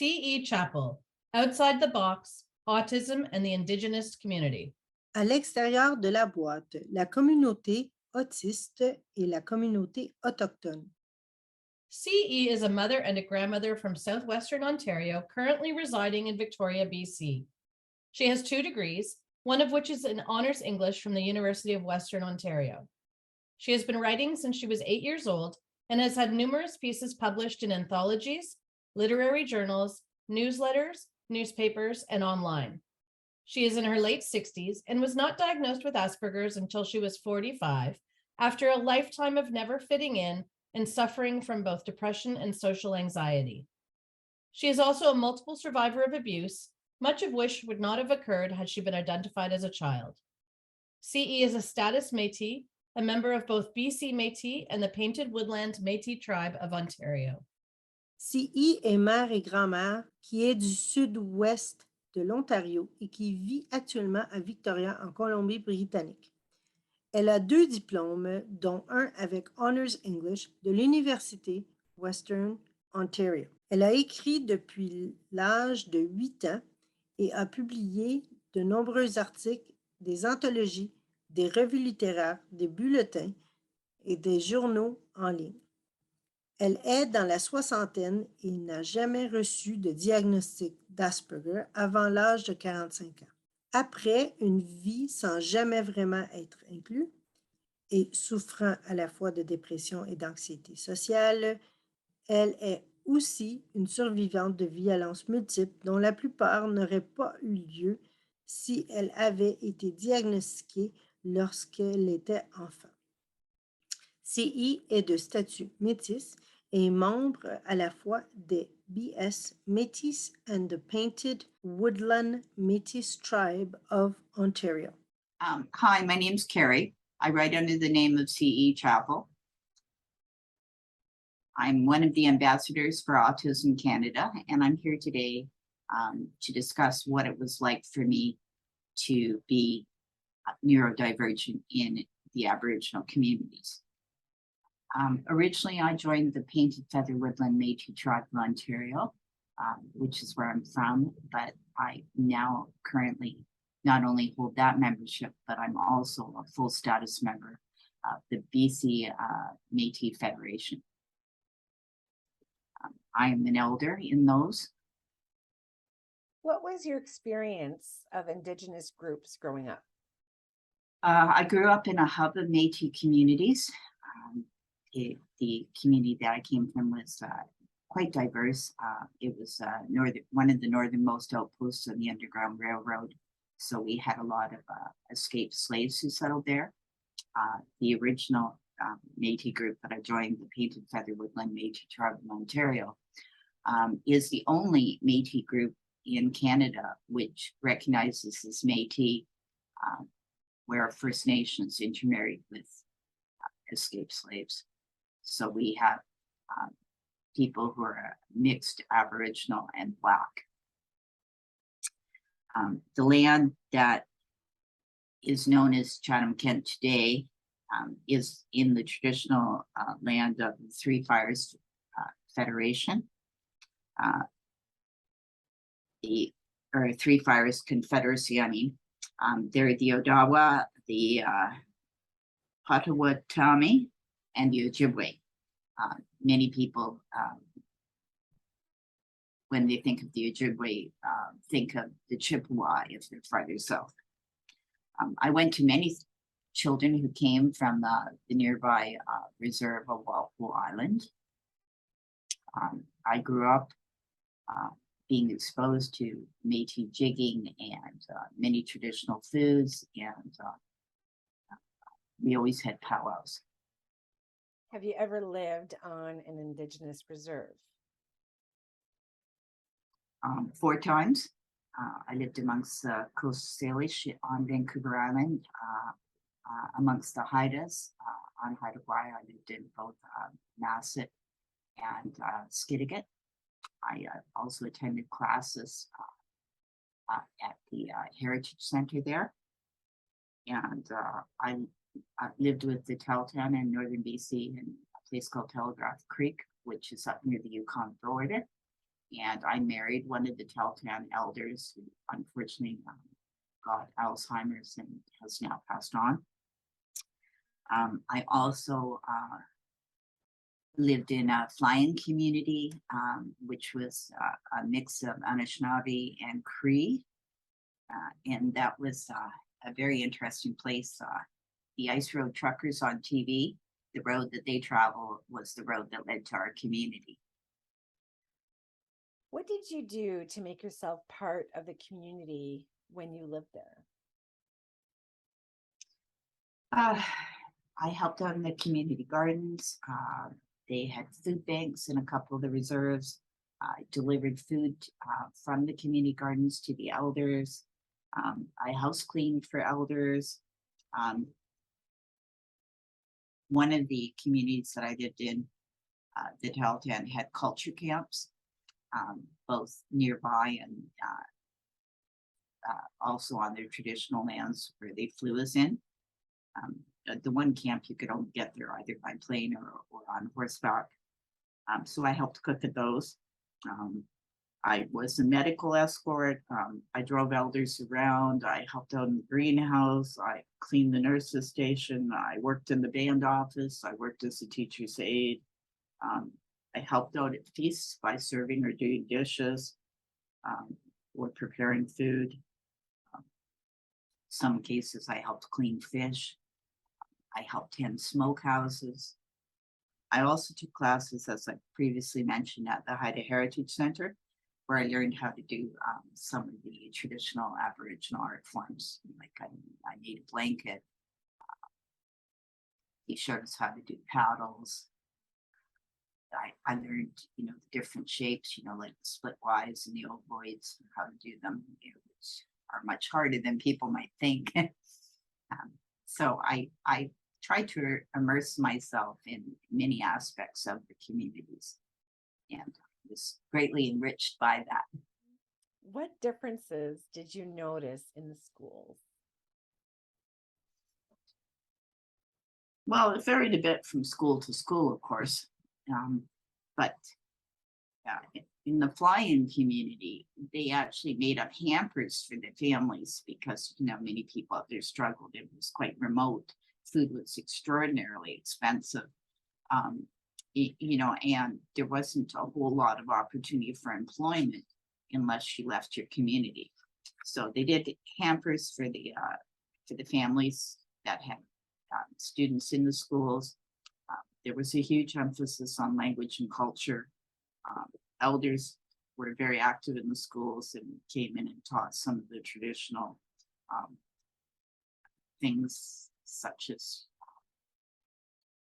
CE Chapel, Outside the Box, Autism and the Indigenous Community. À l'extérieur de la boîte, la communauté autiste et la communauté autochtone. CE is a mother and a grandmother from Southwestern Ontario, currently residing in Victoria, BC. She has 2 degrees, one of which is in Honours English from the University of Western Ontario. She has been writing since she was 8 years old and has had numerous pieces published in anthologies, literary journals, newsletters, newspapers, and online. She is in her late 60s and was not diagnosed with Asperger's until she was 45, after a lifetime of never fitting in and suffering from both depression and social anxiety. She is also a multiple survivor of abuse, much of which would not have occurred had she been identified as a child. CE is a status Métis, a member of both BC Metis and the Painted Woodland Métis tribe of Ontario. CI est mère et grand-mère qui est du sud-ouest de l'Ontario et qui vit actuellement à Victoria en Colombie-Britannique. Elle a 2 diplômes, dont un avec Honours English de l'Université Western Ontario. Elle a écrit depuis l'âge de 8 ans et a publié de nombreux articles, des anthologies, des revues littéraires, des bulletins et des journaux en ligne. Elle est dans la soixantaine et n'a jamais reçu de diagnostic d'Asperger avant l'âge de 45 ans. Après une vie sans jamais vraiment être inclus et souffrant à la fois de dépression et d'anxiété sociale, elle est aussi une survivante de violences multiples dont la plupart n'auraient pas eu lieu si elle avait été diagnostiquée lorsqu'elle était enfant. CI est de statut métis et membre à la fois des BC Metis and the Painted Woodland Métis tribe of Ontario. Hi, my name's Carrie. I write under the name of CE Chapel. I'm one of the ambassadors for Autism Canada, and I'm here today to discuss what it was like for me to be neurodivergent in the Aboriginal communities. Originally, I joined the Painted Feather Woodland Métis tribe of Ontario, which is where I'm from, but I now currently not only hold that membership, but I'm also a full status member of the BC Métis Federation. I am an elder in those. What was your experience of Indigenous groups growing up? I grew up in a hub of Métis communities. The community that I came from was quite diverse. It was one of the northernmost outposts of the Underground Railroad. So we had a lot of escaped slaves who settled there. The original Métis group that I joined, the Painted Feather Woodland Métis tribe of Ontario, is the only Métis group in Canada which recognizes as Métis, where First Nations intermarried with escaped slaves. So we have people who are mixed Aboriginal and Black. The land that is known as Chatham-Kent today is in the traditional land of the Three Fires Federation, Three Fires Confederacy, I mean. They're the Odawa, the Potawatomi, and the Ojibwe. Many people, when they think of the Ojibwe, think of the Chippewa if they're farther south. I went to many children who came from the nearby reserve of Walpole Island. I grew up being exposed to Métis jigging and many traditional foods, and we always had powwows. Have you ever lived on an Indigenous reserve? 4 times. I lived amongst the Coast Salish on Vancouver Island, amongst the Haidas on Haida Gwaii. I lived in both Masset and Skidegate. I also attended classes at the Heritage Center there. And I lived with the Tahltan in northern BC in a place called Telegraph Creek, which is up near the Yukon border. and I married one of the Tahltan elders who unfortunately got Alzheimer's and has now passed on. I also lived in a flying community, which was a mix of Anishinaabe and Cree. And that was a very interesting place. The ice road truckers on TV, the road that they travel was the road that led to our community. What did you do to make yourself part of the community when you lived there? I helped out in the community gardens. They had food banks in a couple of the reserves. I delivered food from the community gardens to the elders. I house cleaned for elders. One of the communities that I lived in, the Tahltan, had culture camps, both nearby and also on their traditional lands where they flew us in. The one camp you could only get there either by plane or on horseback. So I helped cook at those. I was a medical escort. I drove elders around. I helped out in the greenhouse. I cleaned the nurses' station. I worked in the band office. I worked as a teacher's aide. I helped out at feasts by serving or doing dishes or preparing food. Some cases I helped clean fish. I helped tend smokehouses. I also took classes, as I previously mentioned, at the Haida Heritage Center, where I learned how to do some of the traditional Aboriginal art forms. Like I made a blanket. He showed us how to do paddles. I learned, the different shapes, like the splitwise and the ovoids, and how to do them, which are much harder than people might think. So I tried to immerse myself in many aspects of the communities and was greatly enriched by that. What differences did you notice in the schools? Well, it varied a bit from school to school, of course. But in the fly-in community, they actually made up hampers for the families because, many people out there struggled. It was quite remote. Food was extraordinarily expensive. And there wasn't a whole lot of opportunity for employment unless you left your community. So they did hampers for the families that had students in the schools. There was a huge emphasis on language and culture. Elders were very active in the schools and came in and taught some of the traditional things such as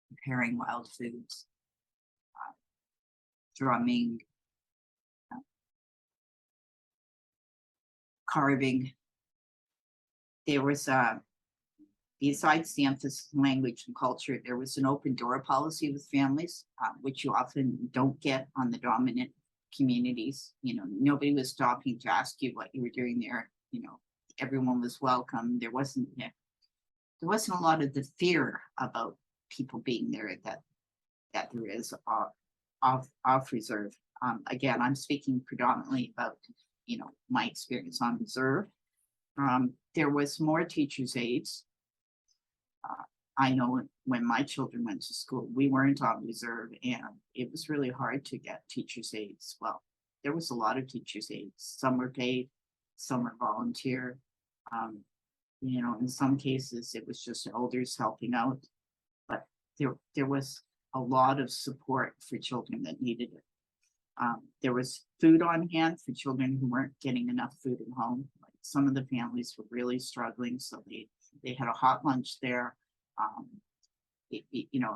preparing wild foods, drumming, carving. There was besides the emphasis on language and culture, there was an open door policy with families, which you often don't get on the dominant communities. Nobody was stopping to ask you what you were doing there. Everyone was welcome. There wasn't a lot of the fear about people being there that there is off reserve. Again, I'm speaking predominantly about my experience on reserve. There was more teachers' aides. I know when my children went to school, we weren't on reserve, and it was really hard to get teachers' aides. Well, there was a lot of teachers' aides. Some were paid, some were volunteer. In some cases, it was just elders helping out, but there was a lot of support for children that needed it. There was food on hand for children who weren't getting enough food at home. Like some of the families were really struggling, so they had a hot lunch there.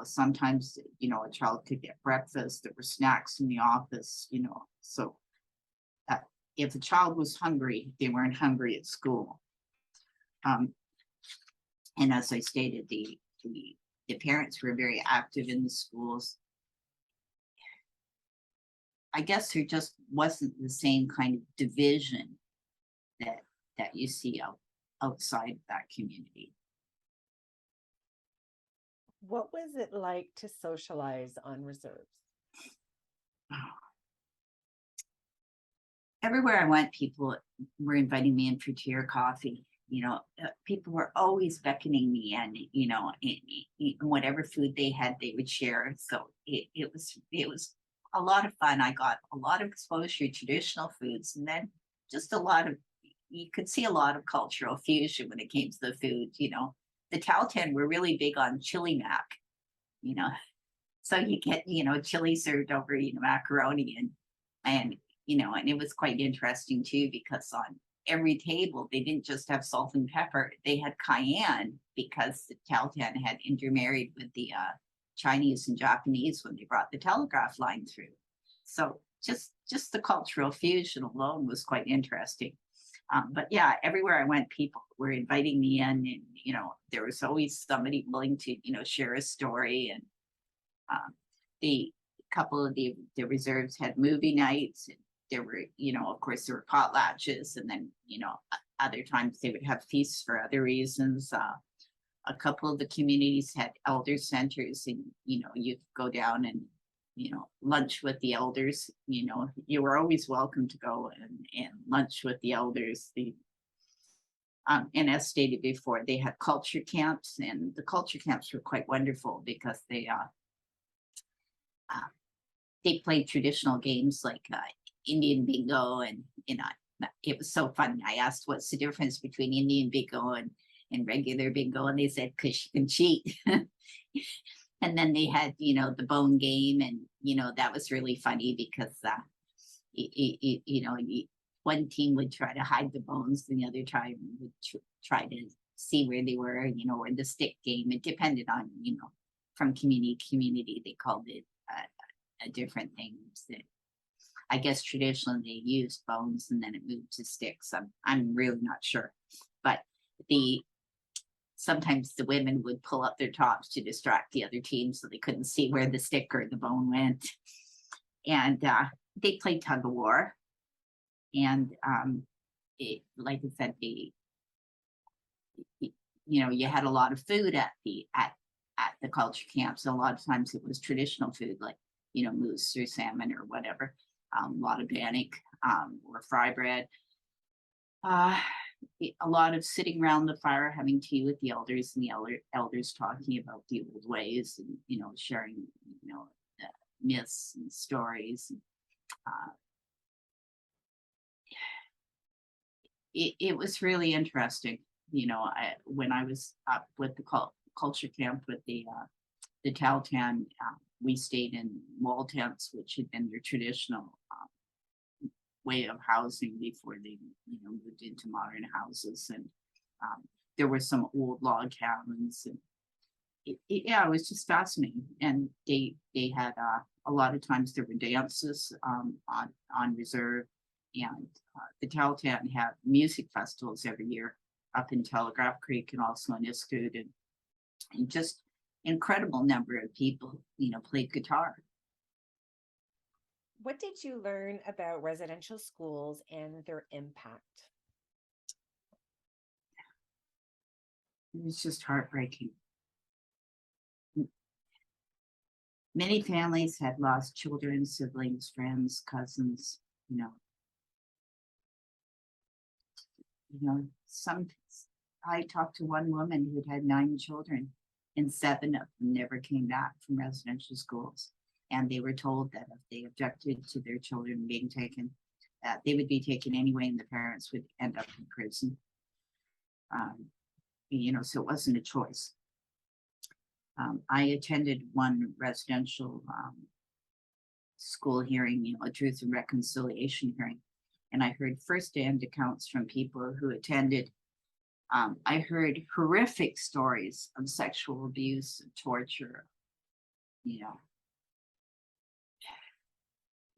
Sometimes a child could get breakfast. There were snacks in the office. So if a child was hungry, they weren't hungry at school. And as I stated, the parents were very active in the schools. I guess there just wasn't the same kind of division that you see outside that community. What was it like to socialize on reserves? everywhere I went, people were inviting me in for tea or coffee. People were always beckoning me in, whatever food they had, they would share. So it was a lot of fun. I got a lot of exposure to traditional foods, and then just you could see a lot of cultural fusion when it came to the food. The Tahltan were really big on chili mac, you know, so you get, chili served over, macaroni and it was quite interesting too, because on every table, they didn't just have salt and pepper, they had cayenne, because the Tahltan had intermarried with the Chinese and Japanese when they brought the telegraph line through. So just the cultural fusion alone was quite interesting. But yeah, everywhere I went, people were inviting me in, and there was always somebody willing to share a story. And the couple of the reserves had movie nights, and there were of course there were potlatches, and then other times they would have feasts for other reasons. A couple of the communities had elder centers, and you go down and lunch with the elders. You were always welcome to go and lunch with the elders. And as stated before, they had culture camps, and the culture camps were quite wonderful because they played traditional games like Indian bingo, and it was so fun. I asked, what's the difference between Indian bingo and regular bingo, and they said, because you can cheat. And then they had the bone game, and that was really funny because one team would try to hide the bones, and the other time would try to see where they were, or the stick game. It depended on from community to community, they called it a different thing. I guess traditionally they used bones, and then it moved to sticks. I'm really not sure, but sometimes the women would pull up their tops to distract the other team so they couldn't see where the stick or the bone went. And they played tug of war. And like I said, you had a lot of food at the culture camps. So a lot of times it was traditional food, like moose or salmon or whatever. A lot of bannock or fry bread. A lot of sitting around the fire having tea with the elders, and the elders talking about the old ways, and sharing myths and stories. It was really interesting. When I was up with the culture camp with the Tahltan, we stayed in wall tents, which had been their traditional way of housing before they moved into modern houses. And there were some old log cabins, and it was just fascinating. And they had a lot of times there were dances on reserve, and the Tahltan had music festivals every year up in Telegraph Creek and also in Iskood, and just incredible number of people played guitar. What did you learn about residential schools and their impact? It was just heartbreaking. Many families had lost children, siblings, friends, cousins. I talked to one woman who'd had 9 children, and 7 of them never came back from residential schools. And they were told that if they objected to their children being taken, that they would be taken anyway, and the parents would end up in prison. So it wasn't a choice. I attended one residential school hearing, a truth and reconciliation hearing, and I heard firsthand accounts from people who attended. I heard horrific stories of sexual abuse, torture.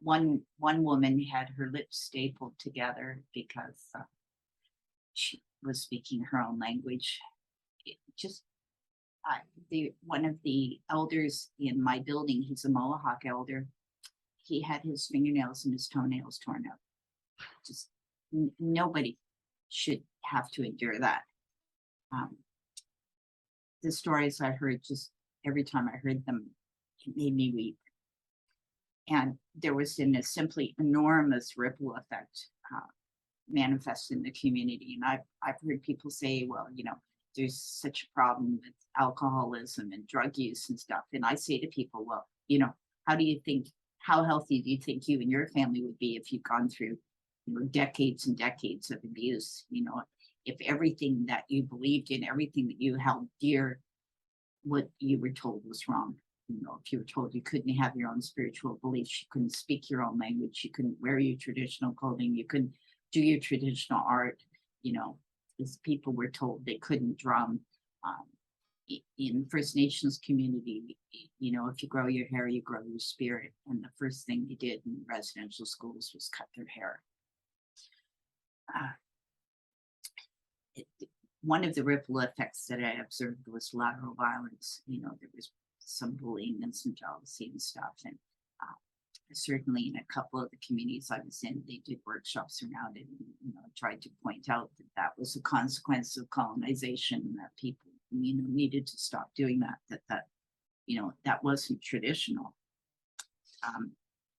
One woman had her lips stapled together because she was speaking her own language. One of the elders in my building, he's a Mohawk elder, he had his fingernails and his toenails torn out. Just nobody should have to endure that. The stories I heard, just every time I heard them, it made me weep. And there was a simply enormous ripple effect manifest in the community. And I've heard people say, well, you know, there's such a problem with alcoholism and drug use and stuff. And I say to people, well, you know, how healthy do you think you and your family would be if you've gone through, you know, decades and decades of abuse? You know, if everything that you believed in, everything that you held dear, what you were told was wrong. You know, if you were told you couldn't have your own spiritual beliefs, you couldn't speak your own language, you couldn't wear your traditional clothing, you couldn't do your traditional art, you know, as people were told they couldn't drum. In First Nations community, you know, if you grow your hair, you grow your spirit. And the first thing they did in residential schools was cut their hair. One of the ripple effects that I observed was lateral violence. You know, there was some bullying and some jealousy and stuff. And certainly in a couple of the communities I was in, they did workshops around it and, you know, tried to point out that that was a consequence of colonization, and that people, you know, needed to stop doing that, you know, that wasn't traditional.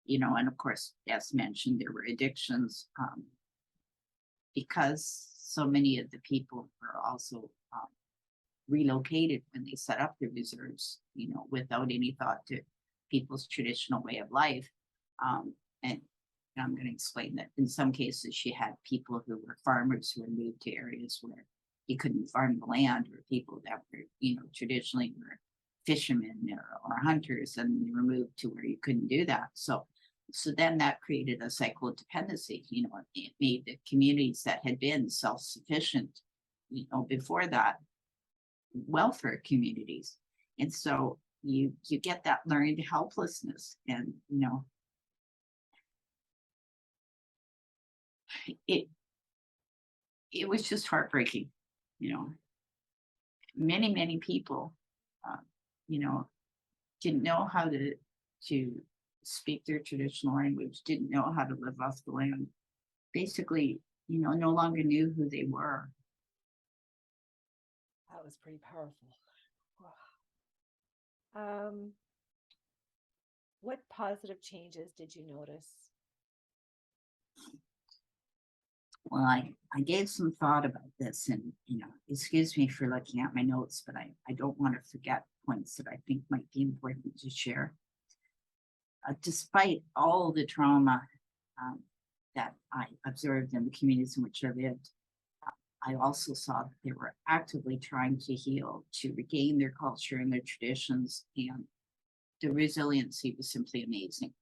You know, and of course, as mentioned, there were addictions because so many of the people were also relocated when they set up the reserves, you know, without any thought to people's traditional way of life. And I'm going to explain that in some cases she had people who were farmers who were moved to areas where you couldn't farm the land, or people that were, you know, traditionally were fishermen or hunters, and they were moved to where you couldn't do that. So then that created a cycle of dependency. You know, it made the communities that had been self-sufficient, you know, before that, welfare communities. And so you get that learned helplessness, and, you know, it was just heartbreaking. You know, many people, you know, didn't know how to speak their traditional language, didn't know how to live off the land, basically, you know, no longer knew who they were. That was pretty powerful. Wow. What positive changes did you notice? Well, I gave some thought about this, and, you know, excuse me for looking at my notes, but I don't want to forget points that I think might be important to share. Despite all the trauma that I observed in the communities in which I lived, I also saw that they were actively trying to heal, to regain their culture and their traditions, and the resiliency was simply amazing.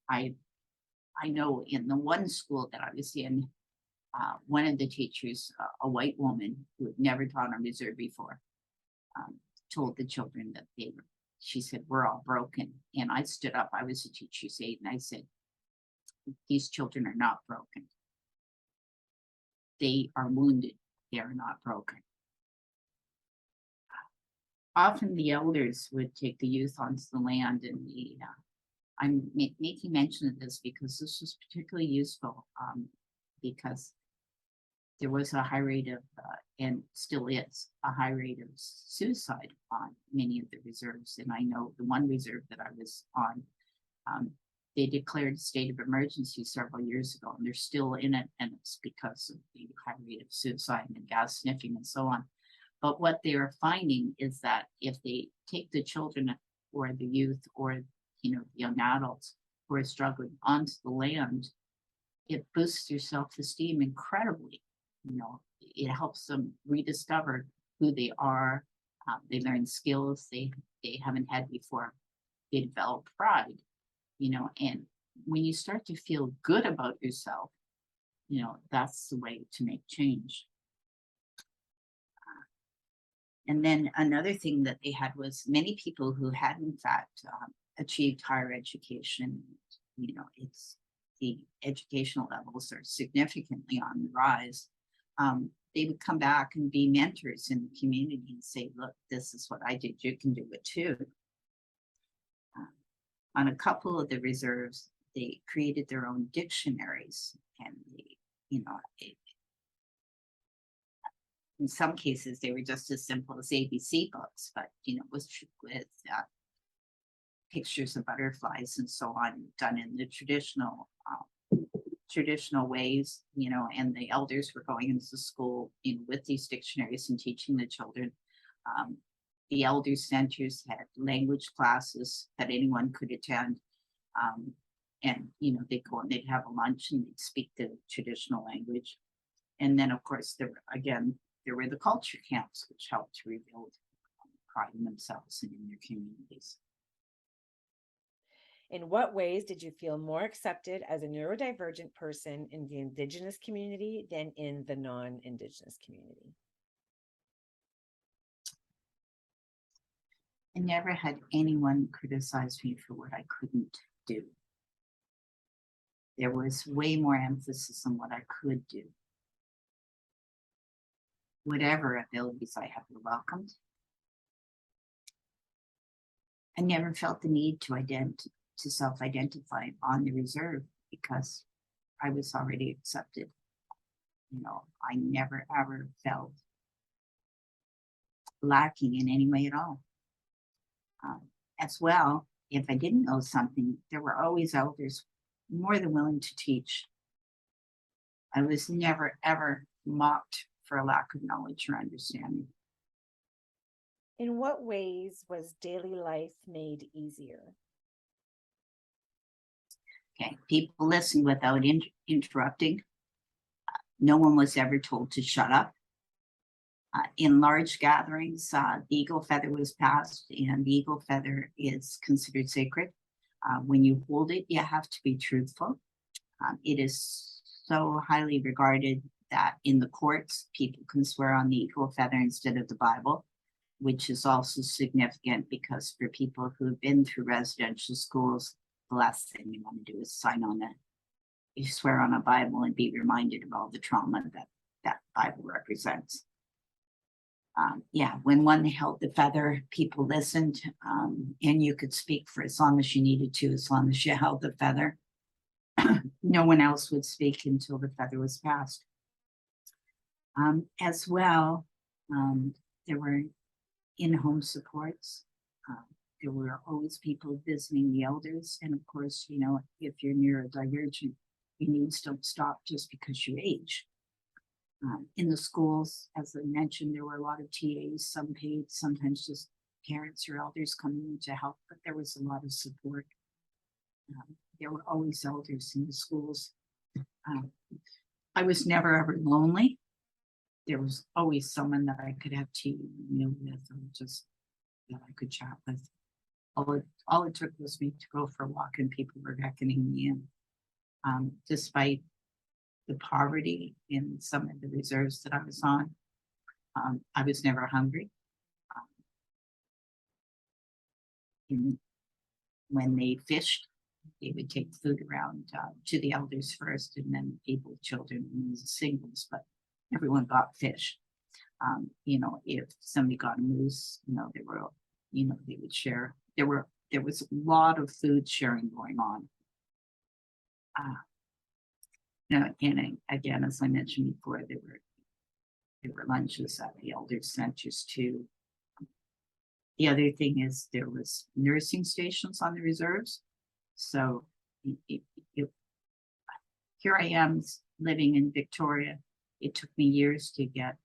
I know in the one school that I was in, one of the teachers, a white woman who had never taught on reserve before, told the children that she said, we're all broken. And I stood up, I was a teacher's aide, and I said, these children are not broken. They are wounded, they are not broken. Often the elders would take the youth onto the land, and I'm making mention of this because this was particularly useful, because there was a high rate of, and still is, a high rate of suicide on many of the reserves. And I know the one reserve that I was on, they declared a state of emergency several years ago, and they're still in it, and it's because of the high rate of suicide and gas sniffing and so on. But what they are finding is that if they take the children or the youth or, you know, the young adults who are struggling onto the land, it boosts their self-esteem incredibly. You know, it helps them rediscover who they are. They learn skills they haven't had before. They develop pride, you know, and when you start to feel good about yourself, you know, that's the way to make change. And then another thing that they had was many people who had in fact achieved higher education. You know, it's the educational levels are significantly on the rise. They would come back and be mentors in the community and say, look, this is what I did, you can do it too. On a couple of the reserves, they created their own dictionaries, and they, you know, in some cases they were just as simple as ABC books, but, you know, with pictures of butterflies and so on, done in the traditional ways, you know, and the elders were going into school with these dictionaries and teaching the children. The elder centers had language classes that anyone could attend. And, you know, they'd go and they'd have a lunch and they'd speak the traditional language. And then, of course, there were the culture camps, which helped to rebuild pride in themselves and in their communities. In what ways did you feel more accepted as a neurodivergent person in the Indigenous community than in the non-Indigenous community? I never had anyone criticize me for what I couldn't do. There was way more emphasis on what I could do. Whatever abilities I have were welcomed. I never felt the need to self-identify on the reserve because I was already accepted. You know, I never ever felt lacking in any way at all. As well, if I didn't know something, there were always elders more than willing to teach. I was never ever mocked for a lack of knowledge or understanding. In what ways was daily life made easier? Okay, people listened without interrupting. No one was ever told to shut up. In large gatherings, the eagle feather was passed, and the eagle feather is considered sacred. When you hold it, you have to be truthful. It is so highly regarded that in the courts, people can swear on the eagle feather instead of the Bible, which is also significant because for people who've been through residential schools, the last thing you want to do is you swear on a Bible and be reminded of all the trauma that Bible represents. When one held the feather, people listened, and you could speak for as long as you needed to, as long as you held the feather. No one else would speak until the feather was passed. As well, there were in-home supports. There were always people visiting the elders. And of course, you know, if you're neurodivergent, your needs don't stop just because you age. In the schools, as I mentioned, there were a lot of TAs, some paid, sometimes just parents or elders coming in to help, but there was a lot of support. There were always elders in the schools. I was never ever lonely. There was always someone that I could have tea and meal with, or just that I could chat with. All it took was me to go for a walk and people were beckoning me in. Despite the poverty in some of the reserves that I was on, I was never hungry. When they fished, they would take food around to the elders first, and then people, children, and singles, but everyone got fish. You know, if somebody got a moose, you know, they would share. There was a lot of food sharing going on. And again, as I mentioned before, there were lunches at the elders' centers too. The other thing is there was nursing stations on the reserves. So here I am living in Victoria. It took me years to get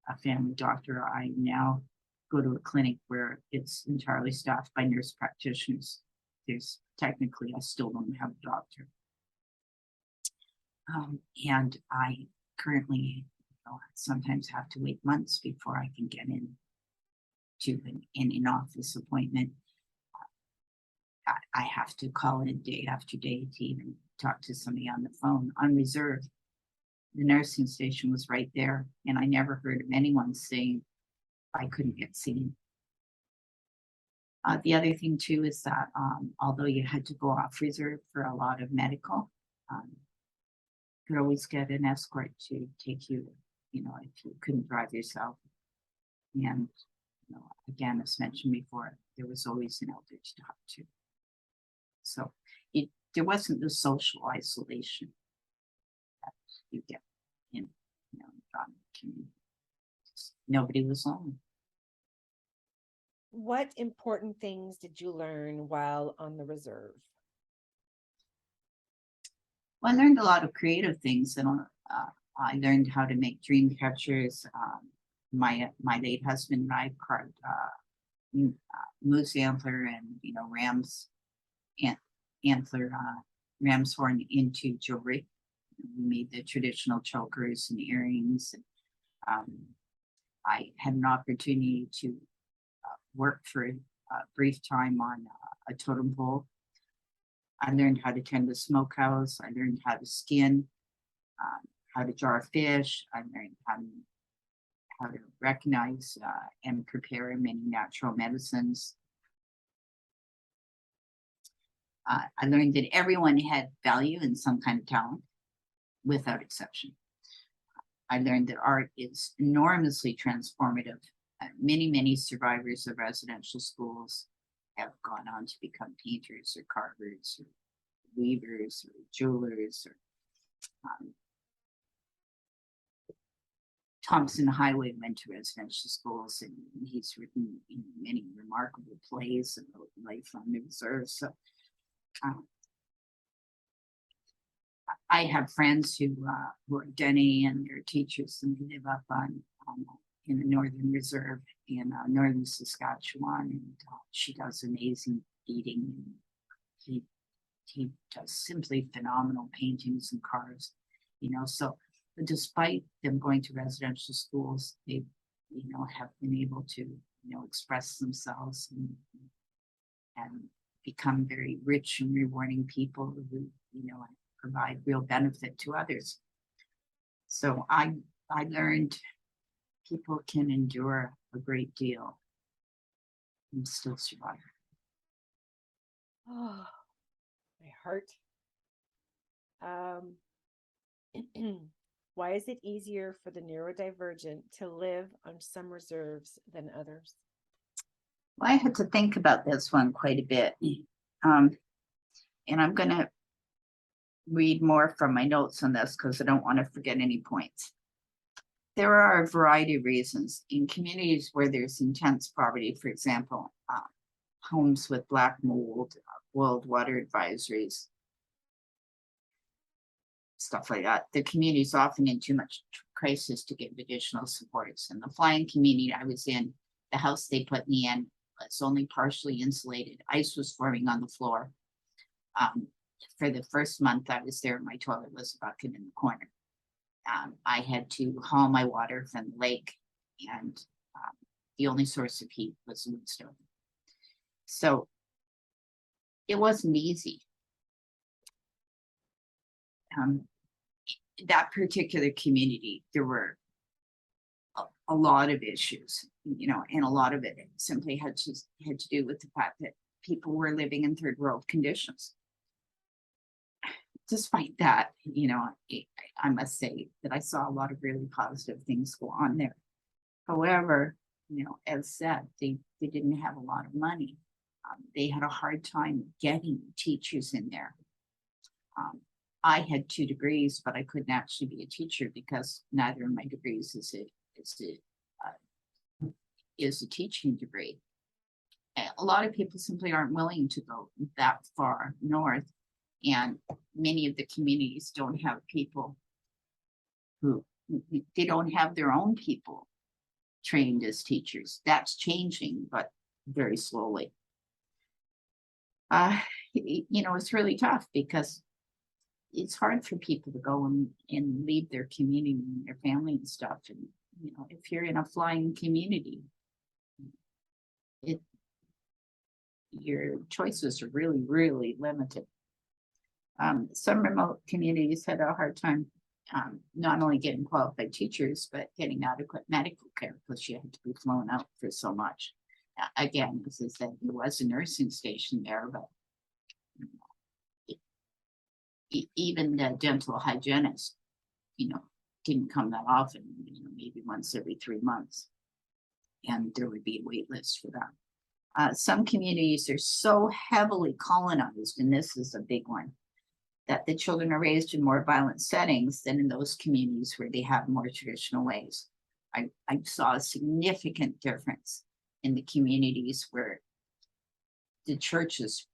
a family doctor. I now go to a clinic where it's entirely staffed by nurse practitioners. Technically, I still don't have a doctor. And I currently sometimes have to wait months before I can get in to an in-office appointment. I have to call in day after day to even talk to somebody on the phone. On reserve, the nursing station was right there, and I never heard of anyone saying I couldn't get seen. The other thing too is that although you had to go off reserve for a lot of medical, you could always get an escort to take you, you know, if you couldn't drive yourself. And, you know, again, as mentioned before, there was always an elder to talk to. So there wasn't the social isolation that you get in, you know, community. Nobody was lonely. What important things did you learn while on the reserve? Well, I learned a lot of creative things, and I learned how to make dream catchers. My late husband and I carved moose antler and ram's antler, ram's horn into jewelry. We made the traditional chokers and earrings. I had an opportunity to work for a brief time on a totem pole. I learned how to tend a smokehouse. I learned how to skin, how to jar fish. I learned how to recognize and prepare many natural medicines. I learned that everyone had value and some kind of talent, without exception. I learned that art is enormously transformative. Many survivors of residential schools have gone on to become painters or carvers or weavers or jewelers. Or Thompson Highway went to residential schools, and he's written many remarkable plays about life on the reserve. So I have friends who are Denny, and they're teachers, and they live up in the Northern Reserve in northern Saskatchewan, and she does amazing eating. He does simply phenomenal paintings and carves, so despite them going to residential schools, they have been able to express themselves and become very rich and rewarding people who provide real benefit to others. So I learned people can endure a great deal and still survive. Oh, my heart. Why is it easier for the neurodivergent to live on some reserves than others? Well, I had to think about this one quite a bit. And I'm going to read more from my notes on this because I don't want to forget any points. There are a variety of reasons. In communities where there's intense poverty, for example, homes with black mold, boiled water advisories, stuff like that, the community is often in too much crisis to give additional supports. In the flying community I was in, the house they put me in was only partially insulated. Ice was forming on the floor. For the first month I was there, my toilet was a bucket in the corner. I had to haul my water from the lake, and the only source of heat was a wood stove. So it wasn't easy. That particular community, there were a lot of issues, and a lot of it simply had to do with the fact that people were living in third world conditions. Despite that, I must say that I saw a lot of really positive things go on there. However, as said, they didn't have a lot of money. They had a hard time getting teachers in there. I had 2 degrees, but I couldn't actually be a teacher because neither of my degrees is a teaching degree. A lot of people simply aren't willing to go that far north, and many of the communities don't have people they don't have their own people trained as teachers. That's changing, but very slowly. It's really tough because it's hard for people to go and leave their community and their family and stuff. And, if you're in a flying community, your choices are really, really limited. Some remote communities had a hard time not only getting qualified teachers, but getting adequate medical care because you had to be flown out for so much. Again, as I said, there was a nursing station there, but even the dental hygienist, didn't come that often, maybe once every 3 months. And there would be a wait list for that. Some communities are so heavily colonized, and this is a big one, that the children are raised in more violent settings than in those communities where they have more traditional ways. I saw a significant difference in the communities where the churches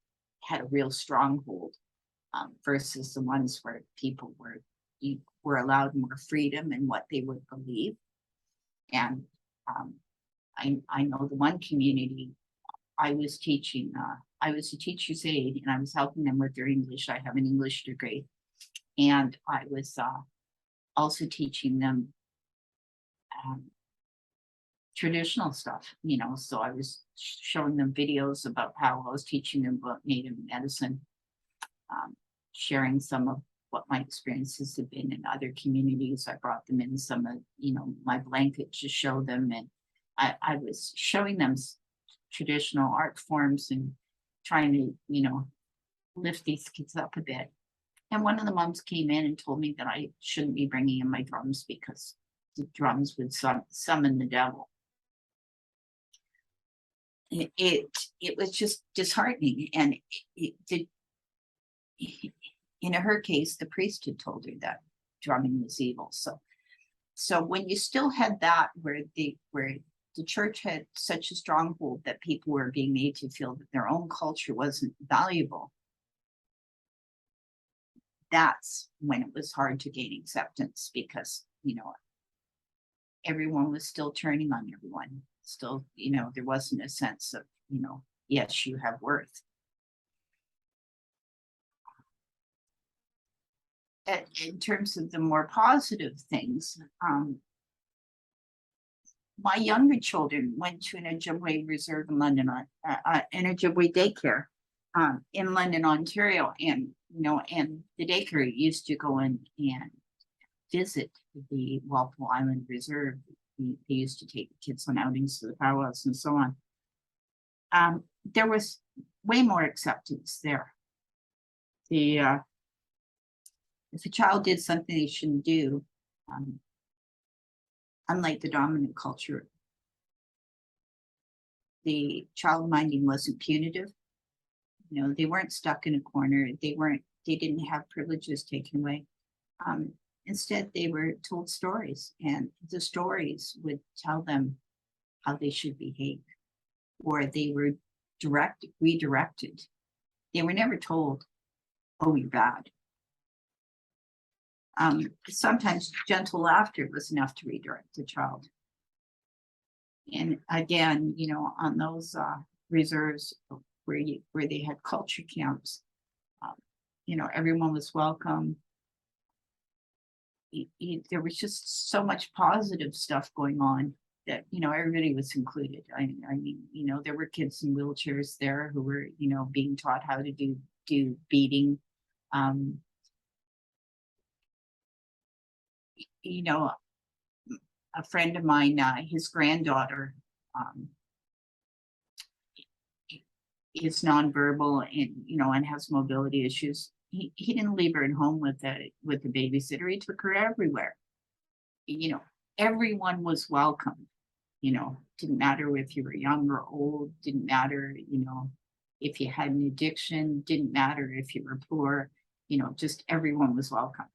had a real stronghold, versus the ones where people were allowed more freedom in what they would believe. And I know the one community I was teaching, I was a teacher's aide and I was helping them with their English. I have an English degree. And I was also teaching them traditional stuff, you know, so I was showing them videos about how I was teaching them about Native medicine, sharing some of what my experiences have been in other communities. I brought them in some of, you know, my blankets to show them. And I was showing them traditional art forms and trying to, you know, lift these kids up a bit. And one of the moms came in and told me that I shouldn't be bringing in my drums because the drums would summon the devil. It was just disheartening. And it did. In her case, the priest had told her that drumming was evil. So when you still had that, where the church had such a stronghold that people were being made to feel that their own culture wasn't valuable, that's when it was hard to gain acceptance, because, you know, everyone was still turning on everyone. Still, you know, there wasn't a sense of, you know, yes, you have worth. In terms of the more positive things, my younger children went to an Ojibwe reserve in London, an Ojibwe daycare in London, Ontario, and you know, and the daycare used to go in and visit the Walpole Island Reserve. They used to take the kids on outings to the powwows and so on. There was way more acceptance there. If a child did something they shouldn't do, unlike the dominant culture, the child minding wasn't punitive. You know, they weren't stuck in a corner. They didn't have privileges taken away. Instead, they were told stories, and the stories would tell them how they should behave, or they were redirected. They were never told, "Oh, you're bad." Sometimes gentle laughter was enough to redirect the child. And again, you know, on those reserves where they had culture camps, you know, everyone was welcome. There was just so much positive stuff going on that, you know, everybody was included. I mean, you know, there were kids in wheelchairs there who were, you know, being taught how to do beading. You know, a friend of mine, his granddaughter is nonverbal and, you know, and has mobility issues. He didn't leave her at home with a babysitter. He took her everywhere. You know, everyone was welcome. You know, didn't matter if you were young or old, didn't matter, you know, if you had an addiction, didn't matter if you were poor, you know, just everyone was welcome.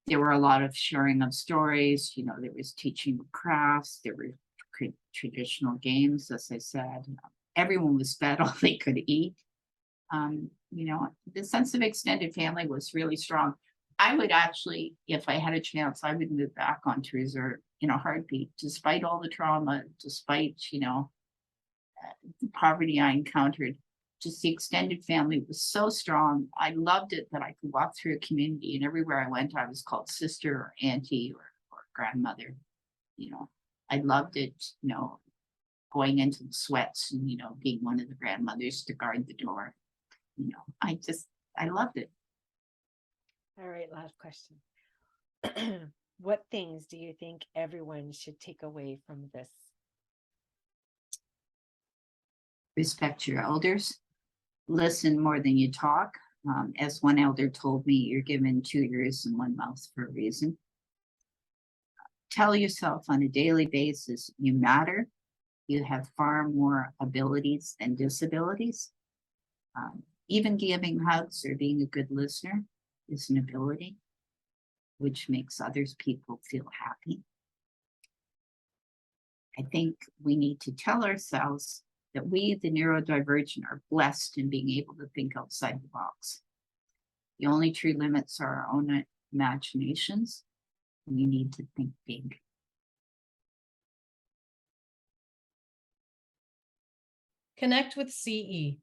There were a lot of sharing of stories, you know, there was teaching of crafts, there were traditional games, as I said. Everyone was fed all they could eat. You know, the sense of extended family was really strong. I would actually, if I had a chance, I would move back onto reserve in a heartbeat, despite all the trauma, despite, you know, the poverty I encountered. Just the extended family was so strong. I loved it that I could walk through a community, and everywhere I went, I was called sister or auntie or grandmother. You know, I loved it, you know, going into the sweats and, you know, being one of the grandmothers to guard the door. You know, I loved it. All right, last question. What things do you think everyone should take away from this? Respect your elders. Listen more than you talk. As one elder told me, you're given 2 ears and 1 mouth for a reason. Tell yourself on a daily basis, you matter. You have far more abilities than disabilities. Even giving hugs or being a good listener is an ability, which makes others people feel happy. I think we need to tell ourselves that we, the neurodivergent, are blessed in being able to think outside the box. The only true limits are our own imaginations. We need to think big. Connect with CE.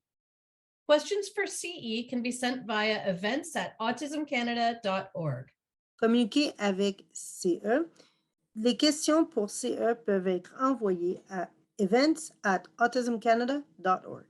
Questions for CE can be sent via events@autismcanada.org. Communiquer avec CE. Les questions pour CE peuvent être envoyées à events@autismcanada.org.